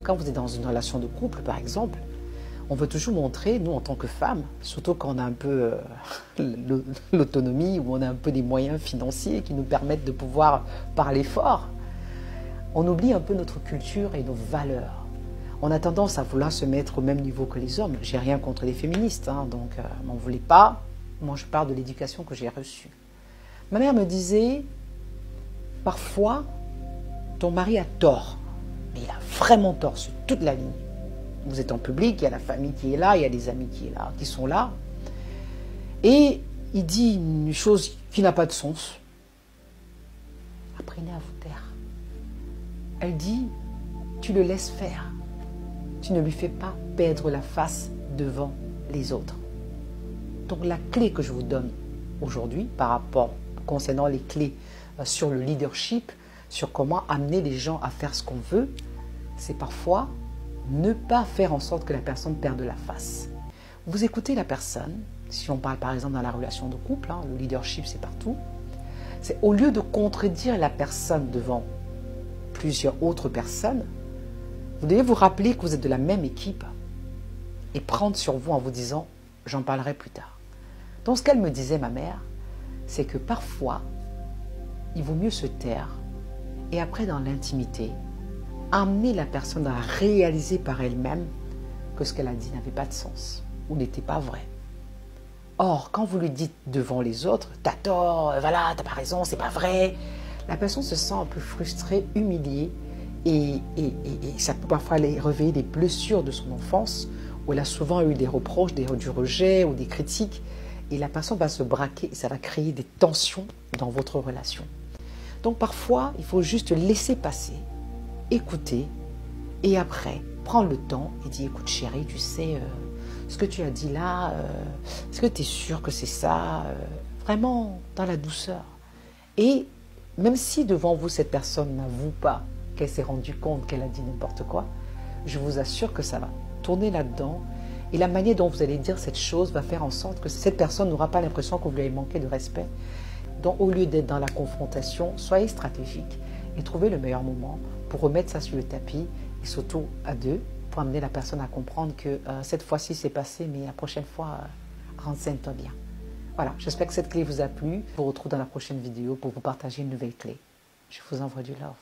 Quand vous êtes dans une relation de couple, par exemple, on veut toujours montrer, nous en tant que femmes, surtout quand on a un peu l'autonomie ou on a un peu des moyens financiers qui nous permettent de pouvoir parler fort, on oublie un peu notre culture et nos valeurs. On a tendance à vouloir se mettre au même niveau que les hommes. J'ai rien contre les féministes, hein, donc m'en voulez pas. Moi, je parle de l'éducation que j'ai reçue. Ma mère me disait, parfois, ton mari a tort. Mais il a vraiment tort sur toute la ligne. Vous êtes en public, il y a la famille qui est là, il y a des amis qui sont là. Et il dit une chose qui n'a pas de sens. Apprenez à vous taire. Elle dit, tu le laisses faire. Tu ne lui fais pas perdre la face devant les autres. Donc la clé que je vous donne aujourd'hui par rapport concernant les clés sur le leadership, sur comment amener les gens à faire ce qu'on veut, c'est parfois ne pas faire en sorte que la personne perde la face. Vous écoutez la personne, si on parle par exemple dans la relation de couple, hein, le leadership c'est partout, c'est au lieu de contredire la personne devant plusieurs autres personnes, vous devez vous rappeler que vous êtes de la même équipe et prendre sur vous en vous disant « j'en parlerai plus tard ». Donc ce qu'elle me disait, ma mère, c'est que parfois, il vaut mieux se taire et après dans l'intimité, amener la personne à réaliser par elle-même que ce qu'elle a dit n'avait pas de sens ou n'était pas vrai. Or, quand vous lui dites devant les autres, t'as tort, voilà, t'as pas raison, c'est pas vrai, la personne se sent un peu frustrée, humiliée et ça peut parfois aller réveiller des blessures de son enfance où elle a souvent eu des reproches, du rejet ou des critiques et la personne va se braquer et ça va créer des tensions dans votre relation. Donc parfois, il faut juste laisser passer, écouter et après prendre le temps et dire écoute chérie, tu sais ce que tu as dit là, est-ce que tu es sûre que c'est ça, vraiment dans la douceur. Et même si devant vous cette personne n'avoue pas qu'elle s'est rendue compte qu'elle a dit n'importe quoi, je vous assure que ça va tourner là-dedans et la manière dont vous allez dire cette chose va faire en sorte que cette personne n'aura pas l'impression que vous lui avez manqué de respect. Donc au lieu d'être dans la confrontation, soyez stratégique et trouvez le meilleur moment pour remettre ça sur le tapis et surtout à deux pour amener la personne à comprendre que cette fois-ci c'est passé mais la prochaine fois renseigne-toi bien. Voilà, j'espère que cette clé vous a plu. Je vous retrouve dans la prochaine vidéo pour vous partager une nouvelle clé. Je vous envoie du love.